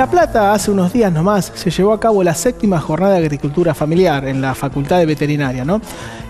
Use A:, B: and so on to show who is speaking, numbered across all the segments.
A: La Plata, hace unos días nomás, se llevó a cabo la 7ª jornada de agricultura familiar en la Facultad de Veterinaria, ¿no?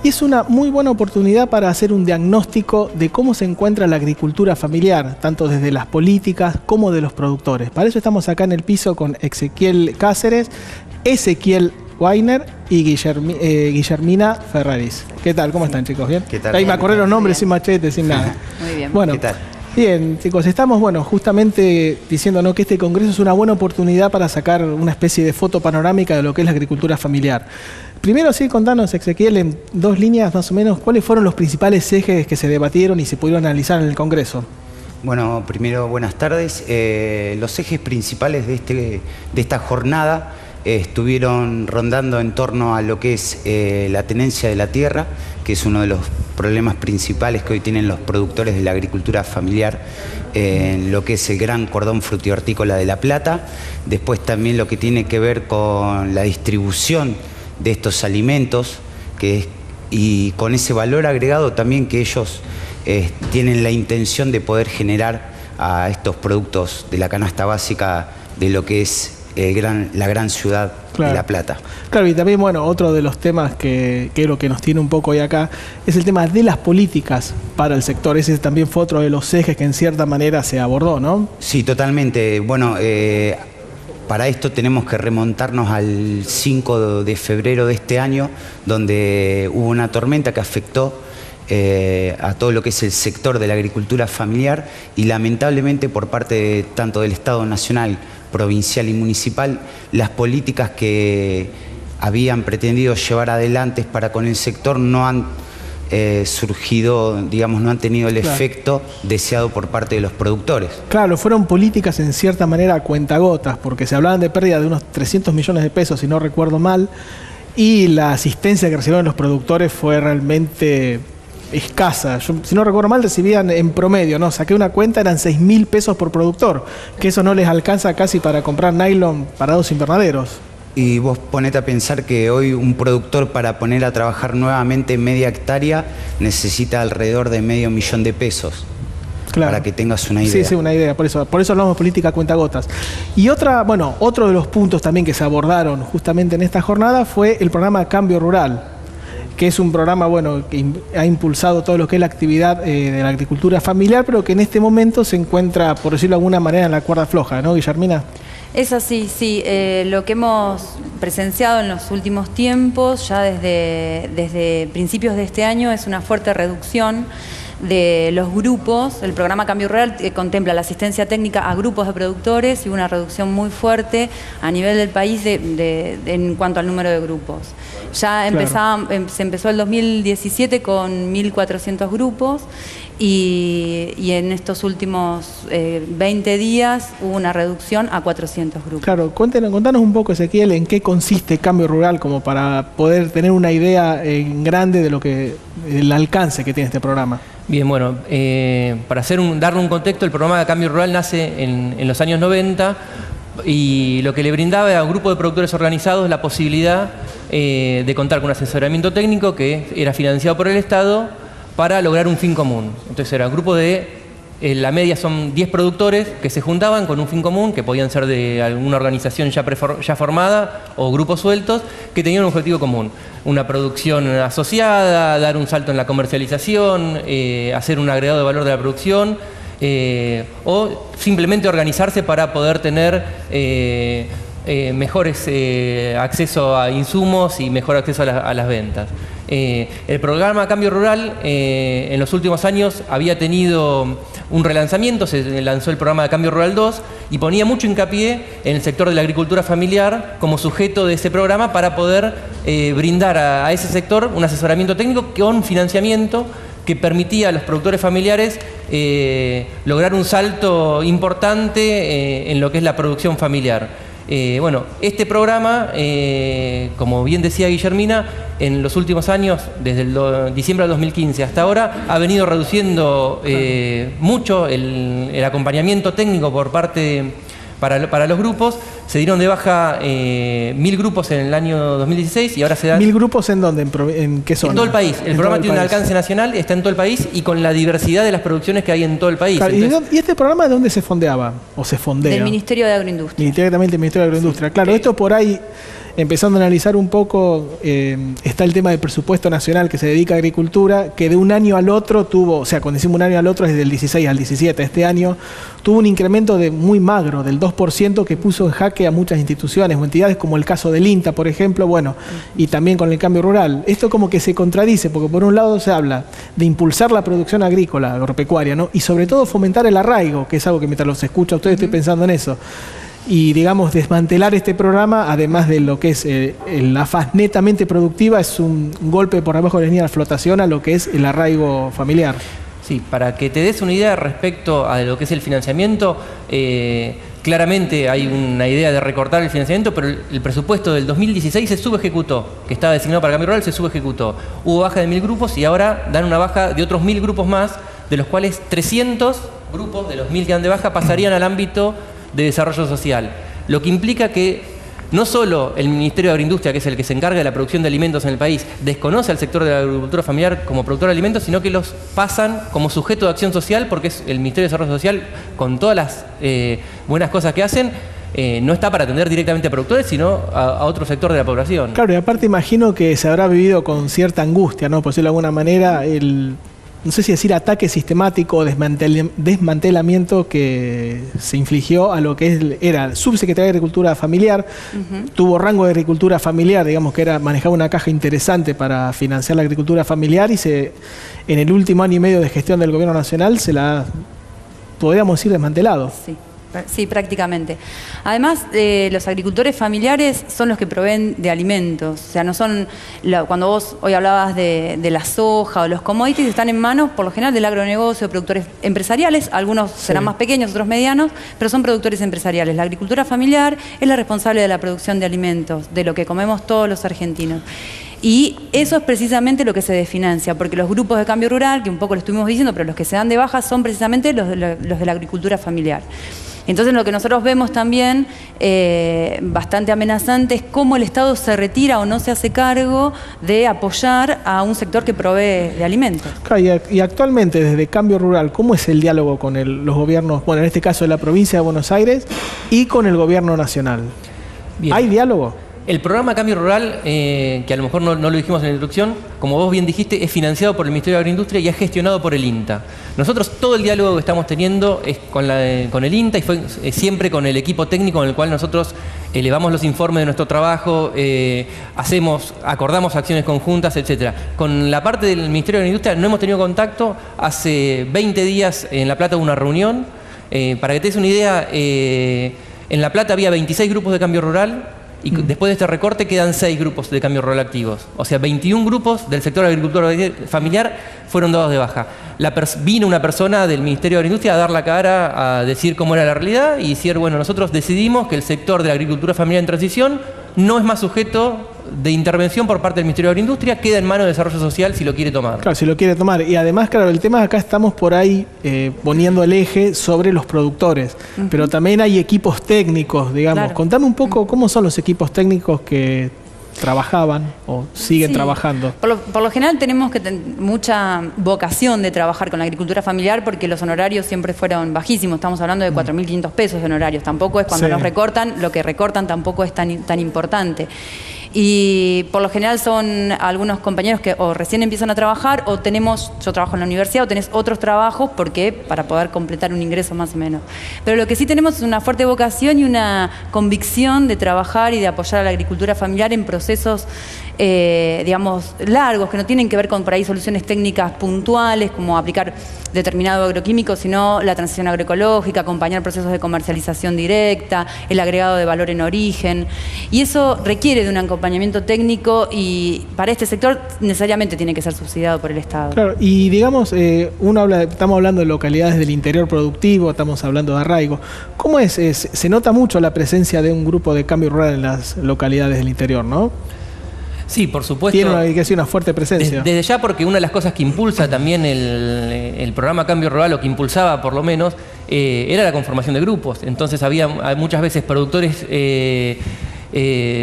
A: Y es una muy buena oportunidad para hacer un diagnóstico de cómo se encuentra la agricultura familiar, tanto desde las políticas como de los productores. Para eso estamos acá en el piso con Ezequiel Cáceres, Ezequiel Weiner y Guillermina Ferraris. ¿Qué tal? ¿Cómo están, chicos? ¿Bien?
B: ¿Qué tal?
A: Ahí me acordé los nombres sin machete, sin nada.
C: Muy bien.
A: Bueno,
B: ¿Qué tal?
A: Bien, chicos, estamos, justamente diciéndonos que este congreso es una buena oportunidad para sacar una especie de foto panorámica de lo que es la agricultura familiar. Primero, sí, contanos, Ezequiel, en 2 líneas más o menos, ¿cuáles fueron los principales ejes que se debatieron y se pudieron analizar en el congreso?
B: Bueno, primero, buenas tardes. Los ejes principales de esta jornada estuvieron rondando en torno a lo que es la tenencia de la tierra, que es uno de los problemas principales que hoy tienen los productores de la agricultura familiar en lo que es el gran cordón frutihortícola de La Plata. Después también lo que tiene que ver con la distribución de estos alimentos y con ese valor agregado también que ellos tienen la intención de poder generar a estos productos de la canasta básica de lo que es la gran ciudad de La Plata.
A: Claro, y también, otro de los temas que es lo que nos tiene un poco hoy acá, es el tema de las políticas para el sector. Ese también fue otro de los ejes que en cierta manera se abordó, ¿no?
B: Sí, totalmente. Bueno, para esto tenemos que remontarnos al 5 de febrero de este año, donde hubo una tormenta que afectó a todo lo que es el sector de la agricultura familiar y lamentablemente por parte tanto del Estado Nacional, provincial y municipal, las políticas que habían pretendido llevar adelante para con el sector no han surgido, digamos, no han tenido el efecto deseado por parte de los productores.
A: Claro, fueron políticas en cierta manera a cuentagotas, porque se hablaban de pérdida de unos 300 millones de pesos, si no recuerdo mal, y la asistencia que recibieron los productores fue realmente escasa. Yo, si no recuerdo mal, recibían en promedio, ¿no? Saqué una cuenta, eran 6.000 pesos por productor, que eso no les alcanza casi para comprar nylon para 2 invernaderos.
B: Y vos ponete a pensar que hoy un productor para poner a trabajar nuevamente media hectárea necesita alrededor de $500.000 de pesos. Claro. Para que tengas una idea.
A: Sí, una idea. Por eso hablamos de política a cuentagotas. Y otro de los puntos también que se abordaron justamente en esta jornada fue el programa Cambio Rural, que es un programa que ha impulsado todo lo que es la actividad de la agricultura familiar, pero que en este momento se encuentra, por decirlo de alguna manera, en la cuerda floja, ¿no, Guillermina?
C: Es así, sí. Lo que hemos presenciado en los últimos tiempos, ya desde principios de este año, es una fuerte reducción de los grupos. El programa Cambio Rural contempla la asistencia técnica a grupos de productores y una reducción muy fuerte a nivel del país en cuanto al número de grupos. Ya se empezó el 2017 con 1.400 grupos y en estos últimos 20 días hubo una reducción a 400 grupos. Claro,
A: contanos un poco, Ezequiel, en qué consiste Cambio Rural, como para poder tener una idea en grande de el alcance que tiene este programa.
D: Bien, para darle un contexto, el programa de Cambio Rural nace en los años 90 y lo que le brindaba a un grupo de productores organizados la posibilidad de contar con un asesoramiento técnico que era financiado por el Estado para lograr un fin común. Entonces era un grupo la media son 10 productores que se juntaban con un fin común, que podían ser de alguna organización ya formada o grupos sueltos, que tenían un objetivo común. Una producción asociada, dar un salto en la comercialización, hacer un agregado de valor de la producción, o simplemente organizarse para poder tener mejores acceso a insumos y mejor acceso a las ventas. El programa Cambio Rural en los últimos años había tenido un relanzamiento, se lanzó el programa de Cambio Rural 2 y ponía mucho hincapié en el sector de la agricultura familiar como sujeto de ese programa para poder brindar a ese sector un asesoramiento técnico con financiamiento que permitía a los productores familiares lograr un salto importante en lo que es la producción familiar. Este programa, como bien decía Guillermina, en los últimos años, desde diciembre del 2015 hasta ahora, ha venido reduciendo mucho el acompañamiento técnico por parte para los grupos. Se dieron de baja 1.000 grupos en el año 2016 y ahora se dan...
A: ¿1.000 grupos en dónde? ¿En qué zona?
D: En todo el país. El programa tiene un alcance nacional, está en todo el país y con la diversidad de las producciones que hay en todo el país.
A: Claro,
D: entonces,
A: ¿y este programa de dónde se fondeaba? ¿O se fondea?
C: Del Ministerio de Agroindustria.
A: Directamente del Ministerio de Agroindustria. Sí. Claro, esto por ahí, empezando a analizar un poco, está el tema del presupuesto nacional que se dedica a agricultura, que de un año al otro tuvo, o sea, cuando decimos un año al otro es del 16 al 17, este año tuvo un incremento muy magro, del 2%, que puso en jaque a muchas instituciones o entidades, como el caso del INTA, por ejemplo, bueno, y también con el cambio rural. Esto como que se contradice, porque por un lado se habla de impulsar la producción agrícola, agropecuaria, ¿no? Y sobre todo fomentar el arraigo, que es algo que mientras los escucho a ustedes estoy pensando en eso. Y, digamos, desmantelar este programa, además de lo que es la faz netamente productiva, es un golpe por abajo de la línea de flotación a lo que es el arraigo familiar.
D: Sí, para que te des una idea respecto a lo que es el financiamiento, claramente hay una idea de recortar el financiamiento, pero el presupuesto del 2016 se subejecutó, que estaba designado para cambio rural, se subejecutó. Hubo baja de 1.000 grupos y ahora dan una baja de otros 1.000 grupos más, de los cuales 300 grupos de los 1.000 que dan de baja pasarían al ámbito de desarrollo social, lo que implica que no solo el Ministerio de Agroindustria, que es el que se encarga de la producción de alimentos en el país, desconoce al sector de la agricultura familiar como productor de alimentos, sino que los pasan como sujeto de acción social, porque es el Ministerio de Desarrollo Social, con todas las buenas cosas que hacen, no está para atender directamente a productores, sino a otro sector de la población.
A: Claro, y aparte imagino que se habrá vivido con cierta angustia, ¿no? Por decirlo de alguna manera, no sé si decir ataque sistemático o desmantelamiento que se infligió a lo que era el subsecretario de Agricultura Familiar. Tuvo rango de agricultura familiar, digamos que manejaba una caja interesante para financiar la agricultura familiar y en el último año y medio de gestión del gobierno nacional se la, podríamos decir, desmantelado.
C: Sí, prácticamente. Además, los agricultores familiares son los que proveen de alimentos. O sea, no son, cuando vos hoy hablabas de la soja o los commodities, están en manos, por lo general, del agronegocio, de productores empresariales. Algunos serán más pequeños, otros medianos, pero son productores empresariales. La agricultura familiar es la responsable de la producción de alimentos, de lo que comemos todos los argentinos. Y eso es precisamente lo que se desfinancia, porque los grupos de cambio rural, que un poco lo estuvimos diciendo, pero los que se dan de baja son precisamente los de la agricultura familiar. Entonces lo que nosotros vemos también bastante amenazante es cómo el Estado se retira o no se hace cargo de apoyar a un sector que provee de alimentos.
A: Claro, y actualmente desde Cambio Rural, ¿cómo es el diálogo con los gobiernos, bueno, en este caso de la provincia de Buenos Aires y con el gobierno nacional? Bien. ¿Hay diálogo?
D: El programa Cambio Rural, que a lo mejor no lo dijimos en la introducción, como vos bien dijiste, es financiado por el Ministerio de Agroindustria y es gestionado por el INTA. Nosotros todo el diálogo que estamos teniendo es con el INTA y fue siempre con el equipo técnico con el cual nosotros elevamos los informes de nuestro trabajo, acordamos acciones conjuntas, etc. Con la parte del Ministerio de Agroindustria no hemos tenido contacto. Hace 20 días en La Plata hubo una reunión. Para que te des una idea, en La Plata había 26 grupos de Cambio Rural. Y después de este recorte quedan 6 grupos de cambio rural activos. O sea, 21 grupos del sector de agricultura familiar fueron dados de baja. Vino una persona del Ministerio de Agroindustria a dar la cara, a decir cómo era la realidad y decir, bueno, nosotros decidimos que el sector de la agricultura familiar en transición no es más sujeto de intervención por parte del Ministerio de Agroindustria, queda en manos de Desarrollo Social si lo quiere tomar.
A: Claro, si lo quiere tomar. Y además, claro, el tema acá estamos por ahí poniendo el eje sobre los productores, pero también hay equipos técnicos, digamos. Claro. Contame un poco cómo son los equipos técnicos que trabajaban o siguen trabajando.
C: Por lo general tenemos mucha vocación de trabajar con la agricultura familiar porque los honorarios siempre fueron bajísimos. Estamos hablando de 4.500 pesos de honorarios. Tampoco es cuando nos recortan, lo que recortan tampoco es tan importante. Y por lo general son algunos compañeros que o recién empiezan a trabajar o yo trabajo en la universidad o tenés otros trabajos porque para poder completar un ingreso más o menos. Pero lo que sí tenemos es una fuerte vocación y una convicción de trabajar y de apoyar a la agricultura familiar en procesos digamos, largos, que no tienen que ver con por ahí soluciones técnicas puntuales, como aplicar determinado agroquímico, sino la transición agroecológica, acompañar procesos de comercialización directa, el agregado de valor en origen. Y eso requiere de un acompañamiento técnico y para este sector necesariamente tiene que ser subsidiado por el Estado.
A: Claro, y digamos, estamos hablando de localidades del interior productivo, estamos hablando de arraigo. ¿Cómo es? Se nota mucho la presencia de un grupo de cambio rural en las localidades del interior, ¿no?
D: Sí, por supuesto.
A: Tiene una fuerte presencia.
D: Desde ya, porque una de las cosas que impulsa también el programa Cambio Rural, o que impulsaba por lo menos, era la conformación de grupos. Entonces había muchas veces productores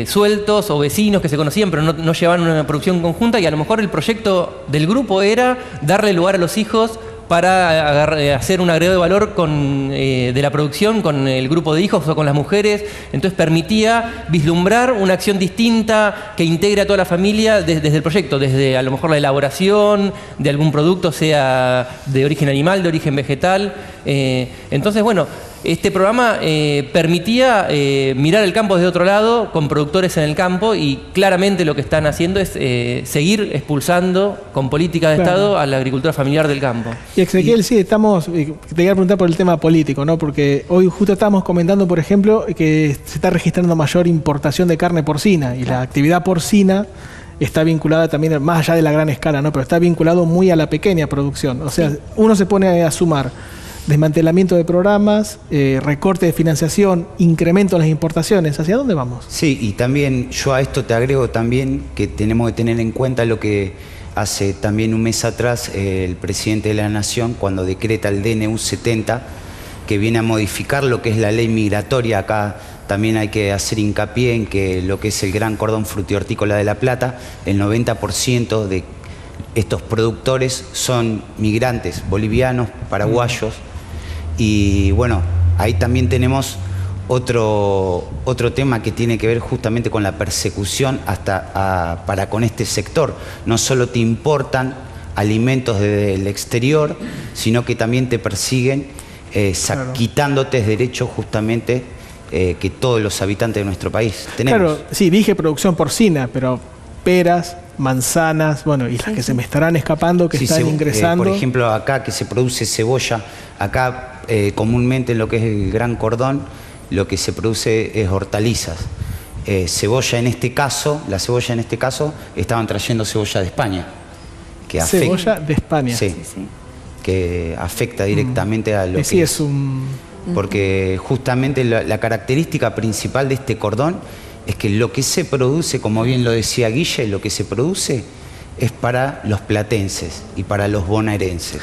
D: sueltos o vecinos que se conocían pero no llevaban una producción conjunta, y a lo mejor el proyecto del grupo era darle lugar a los hijos para hacer un agregado de valor de la producción con el grupo de hijos o con las mujeres. Entonces permitía vislumbrar una acción distinta que integre a toda la familia desde el proyecto, desde a lo mejor la elaboración de algún producto, sea de origen animal, de origen vegetal. Entonces, bueno, este programa permitía mirar el campo desde otro lado, con productores en el campo, y claramente lo que están haciendo es seguir expulsando con política de Estado a la agricultura familiar del campo.
A: Y Ezequiel, sí, te quería preguntar por el tema político, ¿no? Porque hoy justo estábamos comentando, por ejemplo, que se está registrando mayor importación de carne porcina, y la actividad porcina está vinculada también, más allá de la gran escala, ¿no? Pero está vinculado muy a la pequeña producción. O sea, uno se pone a sumar desmantelamiento de programas, recorte de financiación, incremento en las importaciones. ¿Hacia dónde vamos?
B: Sí, y también yo a esto te agrego también que tenemos que tener en cuenta lo que hace también un mes atrás el presidente de la Nación, cuando decreta el DNU 70, que viene a modificar lo que es la ley migratoria. Acá también hay que hacer hincapié en que lo que es el Gran Cordón Frutihortícola de La Plata, el 90% de estos productores son migrantes bolivianos, paraguayos. Y bueno, ahí también tenemos otro tema que tiene que ver justamente con la persecución para con este sector. No solo te importan alimentos desde el exterior, sino que también te persiguen quitándote derechos justamente que todos los habitantes de nuestro país tenemos.
A: Claro, sí, dije producción porcina, pero peras, manzanas, bueno, y las que se me estarán escapando, que están ingresando.
B: Por ejemplo, acá que se produce cebolla, acá comúnmente en lo que es el Gran Cordón, lo que se produce es hortalizas. Cebolla en este caso, la cebolla en este caso, estaban trayendo cebolla de España. Que afecta,
A: cebolla de España.
B: Sí, que afecta directamente a lo que
A: sí es un...
B: Porque justamente la característica principal de este cordón es que lo que se produce, como bien lo decía Guille, lo que se produce es para los platenses y para los bonaerenses.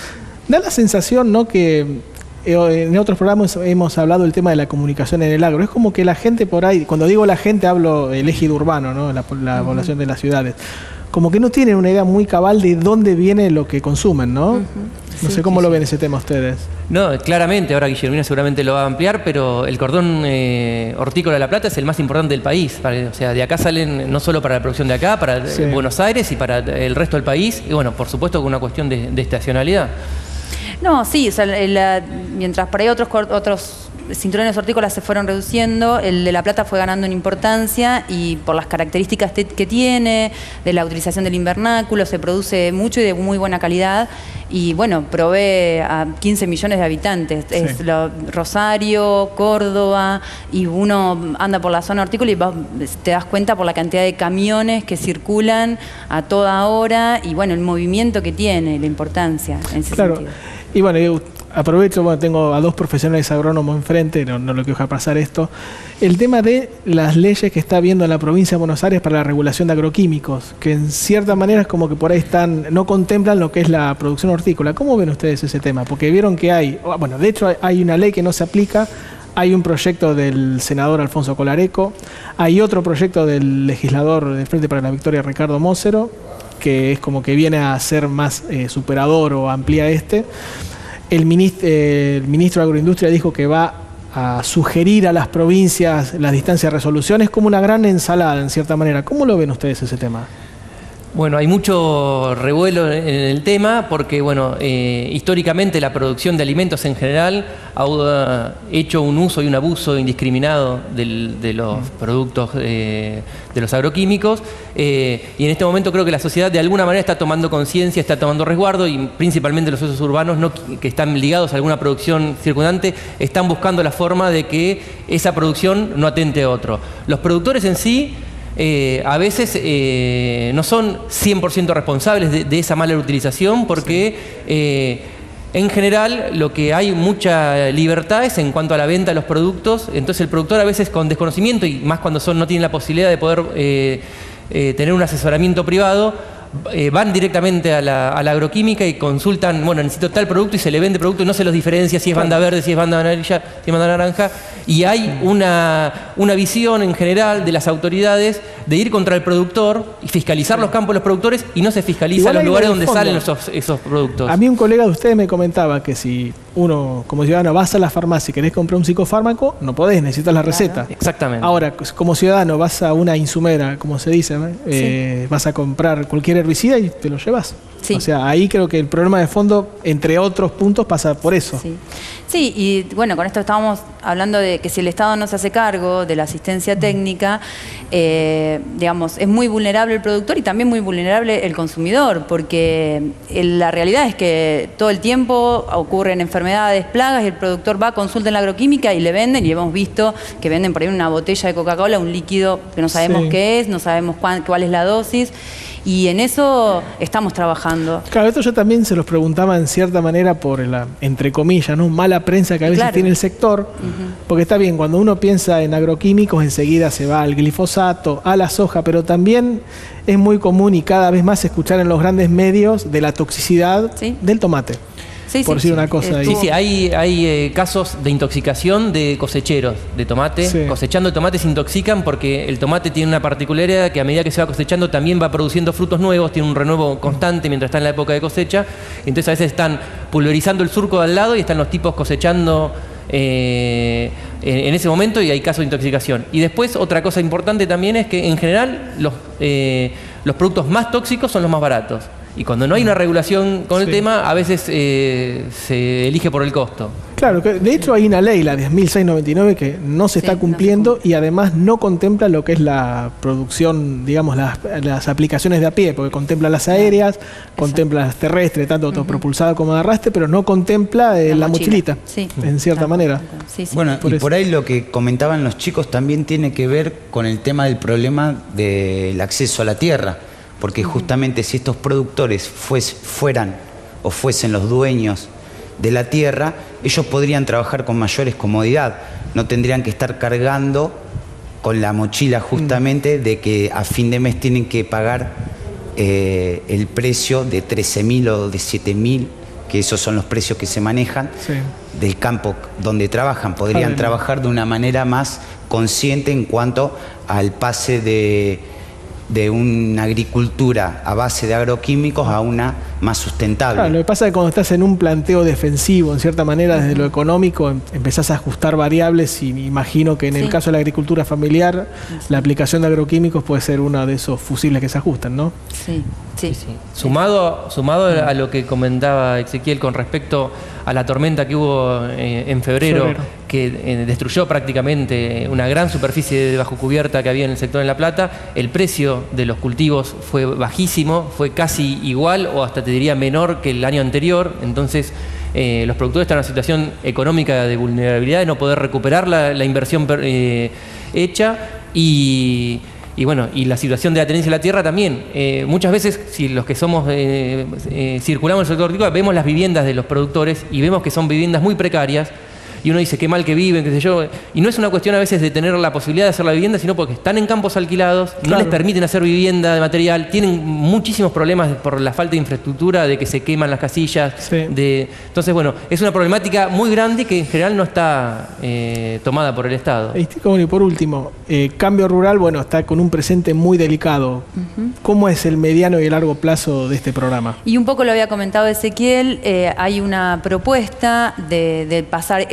A: Da la sensación, ¿no?, que en otros programas hemos hablado del tema de la comunicación en el agro. Es como que la gente por ahí, cuando digo la gente hablo del ejido urbano, ¿no?, la población de las ciudades, como que no tienen una idea muy cabal de dónde viene lo que consumen, ¿no? No sé cómo lo ven ese tema ustedes.
D: No, claramente, ahora Guillermina seguramente lo va a ampliar, pero el cordón hortícola de La Plata es el más importante del país. O sea, de acá salen no solo para la producción de acá, para Buenos Aires y para el resto del país, y bueno, por supuesto con una cuestión de estacionalidad.
C: No, sí, o sea, mientras por ahí otros cinturones hortícolas se fueron reduciendo, el de La Plata fue ganando en importancia, y por las características que tiene, de la utilización del invernáculo, se produce mucho y de muy buena calidad, y bueno, provee a 15 millones de habitantes. Sí. Es Rosario, Córdoba, y uno anda por la zona hortícola y te das cuenta por la cantidad de camiones que circulan a toda hora, y bueno, el movimiento que tiene, la importancia en ese sentido.
A: Y bueno, yo aprovecho, bueno, tengo a dos profesionales agrónomos enfrente, no lo quiero dejar pasar esto. El tema de las leyes que está viendo en la provincia de Buenos Aires para la regulación de agroquímicos, que en cierta manera es como que por ahí no contemplan lo que es la producción hortícola. ¿Cómo ven ustedes ese tema? Porque vieron que bueno, de hecho hay una ley que no se aplica, hay un proyecto del senador Alfonso Colareco, hay otro proyecto del legislador del Frente para la Victoria, Ricardo Mócero, que es como que viene a ser más superador o amplía El ministro de Agroindustria dijo que va a sugerir a las provincias las distancias de resolución. Es como una gran ensalada, en cierta manera. ¿Cómo lo ven ustedes ese tema?
D: Bueno, hay mucho revuelo en el tema porque, bueno, históricamente la producción de alimentos en general ha hecho un uso y un abuso indiscriminado de los productos de los agroquímicos, y en este momento creo que la sociedad de alguna manera está tomando conciencia, está tomando resguardo, y principalmente los usos urbanos que están ligados a alguna producción circundante están buscando la forma de que esa producción no atente a otro. Los productores en sí a veces no son 100% responsables de esa mala utilización, porque en general lo que hay mucha libertad es en cuanto a la venta de los productos. Entonces el productor a veces con desconocimiento, y más cuando no tienen la posibilidad de poder tener un asesoramiento privado, van directamente a la agroquímica y consultan, bueno, necesito tal producto y se le vende producto y no se los diferencia si es banda verde, si es banda amarilla, si es banda naranja. Y hay una visión en general de las autoridades de ir contra el productor y fiscalizar los campos de los productores, y no se fiscaliza los lugares donde salen esos productos.
A: A mí un colega de ustedes me comentaba que si uno, como ciudadano, vas a la farmacia y querés comprar un psicofármaco, no podés, necesitas la receta.
D: Exactamente.
A: Ahora, como ciudadano, vas a una insumera, como se dice, vas a comprar cualquier herbicida y te lo llevas.
C: Sí.
A: O sea, ahí creo que el problema de fondo, entre otros puntos, pasa por eso.
C: Sí. Sí, y bueno, con esto estábamos hablando de que si el Estado no se hace cargo de la asistencia técnica, digamos, es muy vulnerable el productor y también muy vulnerable el consumidor, porque la realidad es que todo el tiempo ocurren enfermedades, plagas, y el productor va, consulta en la agroquímica y le venden, y hemos visto que venden por ahí una botella de Coca-Cola, un líquido que no sabemos qué es, no sabemos cuál es la dosis. Y en eso estamos trabajando.
A: Claro, esto yo también se los preguntaba en cierta manera por la, entre comillas, ¿no?, mala prensa que a veces tiene el sector. Porque está bien, cuando uno piensa en agroquímicos, enseguida se va al glifosato, a la soja, pero también es muy común y cada vez más escuchar en los grandes medios de la toxicidad del tomate. Por decir una cosa.
D: Sí, hay casos de intoxicación de cosecheros de tomate. Cosechando el tomate se intoxican porque el tomate tiene una particularidad que a medida que se va cosechando también va produciendo frutos nuevos, tiene un renuevo constante mientras está en la época de cosecha. Entonces a veces están pulverizando el surco de al lado y están los tipos cosechando en ese momento, y hay casos de intoxicación. Y después otra cosa importante también es que en general los productos más tóxicos son los más baratos. Y cuando no hay una regulación con el tema, a veces se elige por el costo.
A: Claro, que de hecho hay una ley, la 10.699, que no se está cumpliendo y además no contempla lo que es la producción, digamos, las aplicaciones de a pie, porque contempla las aéreas, contempla las terrestres, tanto autopropulsada como de arrastre, pero no contempla la mochilita, en cierta manera.
B: Bueno, y por ahí lo que comentaban los chicos también tiene que ver con el tema del problema del acceso a la tierra. Porque justamente si estos productores fuesen los dueños de la tierra, ellos podrían trabajar con mayores comodidad. No tendrían que estar cargando con la mochila justamente de que a fin de mes tienen que pagar el precio de 13.000 o de 7.000, que esos son los precios que se manejan del campo donde trabajan. Podrían trabajar de una manera más consciente en cuanto al pase de una agricultura a base de agroquímicos a una más sustentable.
A: Claro, lo que pasa es que cuando estás en un planteo defensivo, en cierta manera, desde lo económico, empezás a ajustar variables, y me imagino que en el caso de la agricultura familiar, la aplicación de agroquímicos puede ser uno de esos fusibles que se ajustan, ¿no?
C: Sí.
D: Sumado a lo que comentaba Ezequiel con respecto a la tormenta que hubo en febrero, que destruyó prácticamente una gran superficie de bajo cubierta que había en el sector de La Plata, el precio de los cultivos fue bajísimo, fue casi igual o hasta te diría menor que el año anterior. Entonces los productores están en una situación económica de vulnerabilidad, de no poder recuperar la inversión hecha, y bueno, y la situación de la tenencia de la tierra también. Muchas veces, si los que somos circulamos en el sector agrícola, vemos las viviendas de los productores y vemos que son viviendas muy precarias, y uno dice qué mal que viven, qué sé yo. Y no es una cuestión a veces de tener la posibilidad de hacer la vivienda, sino porque están en campos alquilados, no les permiten hacer vivienda de material, tienen muchísimos problemas por la falta de infraestructura, de que se queman las casillas. Entonces, bueno, es una problemática muy grande que en general no está tomada por el Estado.
A: Y por último, Cambio Rural, bueno, está con un presente muy delicado. ¿Cómo es el mediano y el largo plazo de este programa?
C: Y un poco lo había comentado Ezequiel, hay una propuesta de pasar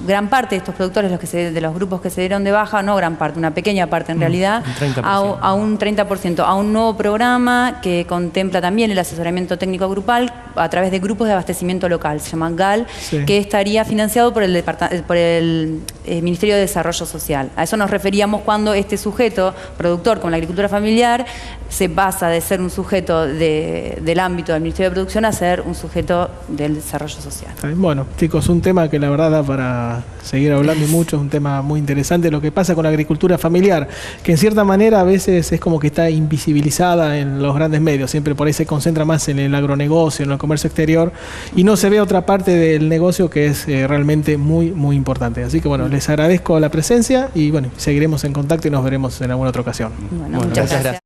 C: gran parte de estos productores, de los grupos que se dieron de baja, no gran parte, una pequeña parte en realidad, a un 30%, a un nuevo programa que contempla también el asesoramiento técnico grupal a través de grupos de abastecimiento local, se llaman GAL, que estaría financiado por el Ministerio de Desarrollo Social. A eso nos referíamos cuando este sujeto, productor con la agricultura familiar, se pasa de ser un sujeto del ámbito del Ministerio de Producción a ser un sujeto del desarrollo social.
A: Bueno, chicos, un tema que la verdad da para seguir hablando y mucho, es un tema muy interesante, lo que pasa con la agricultura familiar, que en cierta manera a veces es como que está invisibilizada en los grandes medios, siempre por ahí se concentra más en el agronegocio, en el comercio exterior, y no se ve otra parte del negocio que es realmente muy, muy importante. Así que bueno, les agradezco la presencia y bueno, seguiremos en contacto y nos veremos en alguna otra ocasión.
C: Bueno, muchas gracias.